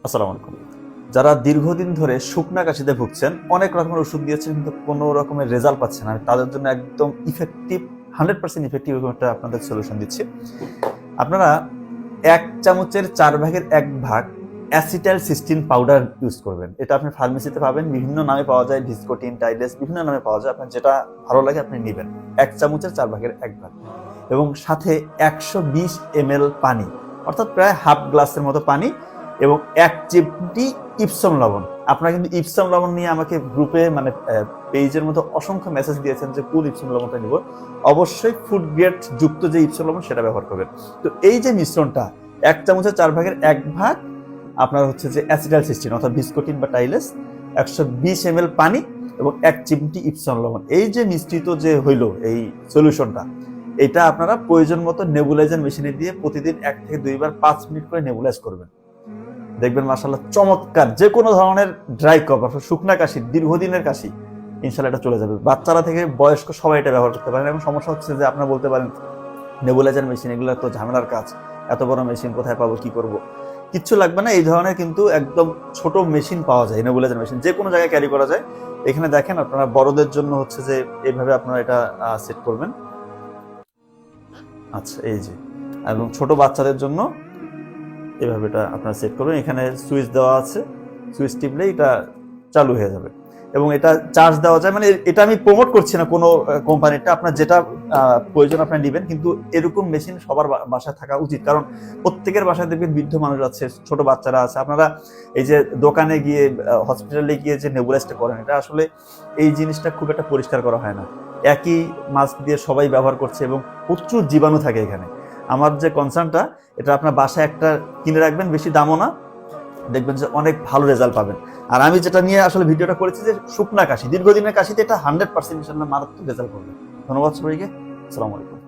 আসসালামু আলাইকুম। যারা দীর্ঘদিন ধরে শুকনা কাশিতে ভুগছেন, অনেক রকমের ওষুধ দিয়েছেন কিন্তু কোনো রকমের রেজাল্ট পাচ্ছেন না, আমি তাদের জন্য একদম ইফেক্টিভ 100% ইফেক্টিভ একটা আপনাদের সলিউশন দিচ্ছি। আপনারা 1 চামচের 4 ভাগের 1 ভাগ অ্যাসিটাইল সিস্টিন পাউডার ইউজ করবেন। এটা আপনি ফার্মেসিতে পাবেন, বিভিন্ন নামে পাওয়া যায়, ভিসকোটিন, টাইলেস, বিভিন্ন নামে পাওয়া যায়। আপনার যেটা ভালো লাগে আপনি নেবেন। 1 চামচের 4 ভাগের 1 ভাগ এবং সাথে 120 ml পানি, অর্থাৎ প্রায় হাফ গ্লাসের মতো পানি এবং 1 চিমটি ইপসম লবণ। আপনারা কিন্তু ইপসম লবণ নিয়ে আমাকে গ্রুপে পেজের মধ্যে অসংখ্য মেসেজ দিয়েছেন যে কোন ইপসম লবণটা নিব। অবশ্যই ফুড গ্রেড যুক্ত যে ইপসম লবণ সেটা ব্যবহার করবেন। তো এই যে মিশ্রণটা 1 চামচের 4 ভাগের 1 ভাগ আপনার হচ্ছে যে অ্যাসিটাইল সিস্টিন অর্থাৎ ভিসকোটিন বা টাইলেস, 120 ml পানি এবং 1 চিমটি ইপসম লবণ, এই যে মিশ্রিত যে হইল এই সলিউশনটা, এটা আপনারা প্রয়োজন মতো নেবুলাইজার মেশিনে দিয়ে প্রতিদিন 1 থেকে 2 বার 5 মিনিট করে নেবুলাইজ করবেন। দেখবেন মাশাআল্লাহ চমৎকার যে কোনো ধরনের ড্রাই কফ, শুকনা কাশি, দীর্ঘদিনের কাশি, ইনশাআল্লাহ এটা চলে যাবে। বাচ্চারা থেকে বয়স্ক সবাই এটা ব্যবহার করতে পারেন। এবং সমস্যা হচ্ছে যে আপনারা বলতে পারেন নেবুলাইজার মেশিন এগুলো তো ঝামেলার কাজ, এত বড় মেশিন কোথায় পাবো, কি করব। কিচ্ছু লাগবে না, এই ধরনের কিন্তু একদম ছোট মেশিন পাওয়া যায়, নেবুলাইজার মেশিন যে কোনো জায়গায় ক্যারি করা যায়। এখানে দেখেন আপনারা বড়দের জন্য হচ্ছে যে এইভাবে আপনারা এটা সেট করবেন। আচ্ছা, এই যে, এবং ছোট বাচ্চাদের জন্য এভাবে এটা আপনারা সেট করবেন। এখানে সুইচ দেওয়া আছে, সুইচ টিপলে এটা চালু হয়ে যাবে এবং এটা চার্জ দেওয়া যায়। মানে এটা আমি প্রমোট করছি না কোনো কোম্পানিটা, আপনার যেটা প্রয়োজন আপনি নেবেন, কিন্তু এরকম মেশিন সবার বাসায় থাকা উচিত। কারণ প্রত্যেকের বাসায় দেখবেন বৃদ্ধ মানুষ আছে, ছোট বাচ্চারা আছে। আপনারা এই যে দোকানে গিয়ে, হসপিটালে গিয়ে যে নেবুলাইজটা করেন, এটা আসলে এই জিনিসটা খুব একটা পরিষ্কার করা হয় না। একই মাস্ক দিয়ে সবাই ব্যবহার করছে এবং প্রচুর জীবাণু থাকে এখানে। আমার যে কনসার্নটা, এটা আপনার বাসায় একটা কিনে রাখবেন, বেশি দামও না, দেখবেন যে অনেক ভালো রেজাল্ট পাবেন। আর আমি যেটা নিয়ে আসলে ভিডিওটা করেছি যে শুকনা কাশি, দীর্ঘদিনের কাশিতে এটা 100% ইনশাআল্লাহ মারাত্মক রেজাল্ট করবে। ধন্যবাদ সবাইকে। আসসালামু আলাইকুম।